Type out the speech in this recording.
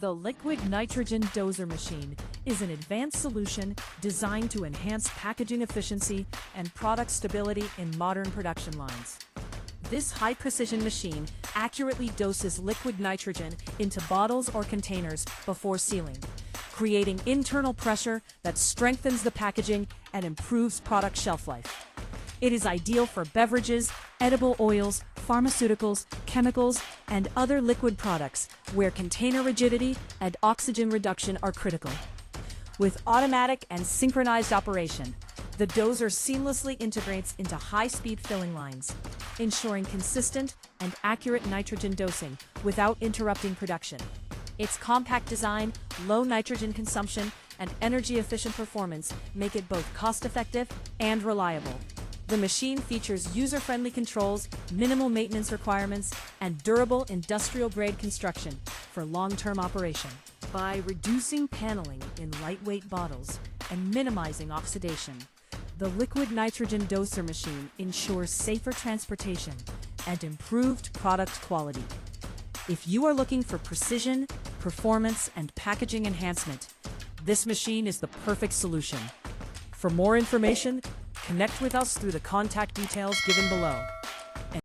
The liquid nitrogen doser machine is an advanced solution designed to enhance packaging efficiency and product stability in modern production lines. This high-precision machine accurately doses liquid nitrogen into bottles or containers before sealing, creating internal pressure that strengthens the packaging and improves product shelf life. It is ideal for beverages, edible oils, pharmaceuticals, chemicals, and other liquid products where container rigidity and oxygen reduction are critical. With automatic and synchronized operation, the doser seamlessly integrates into high-speed filling lines, ensuring consistent and accurate nitrogen dosing without interrupting production. Its compact design, low nitrogen consumption, and energy-efficient performance make it both cost-effective and reliable. The machine features user-friendly controls, minimal maintenance requirements, and durable industrial-grade construction for long-term operation. By reducing paneling in lightweight bottles and minimizing oxidation, the liquid nitrogen doser machine ensures safer transportation and improved product quality. If you are looking for precision, performance, and packaging enhancement, this machine is the perfect solution. For more information, connect with us through the contact details given below.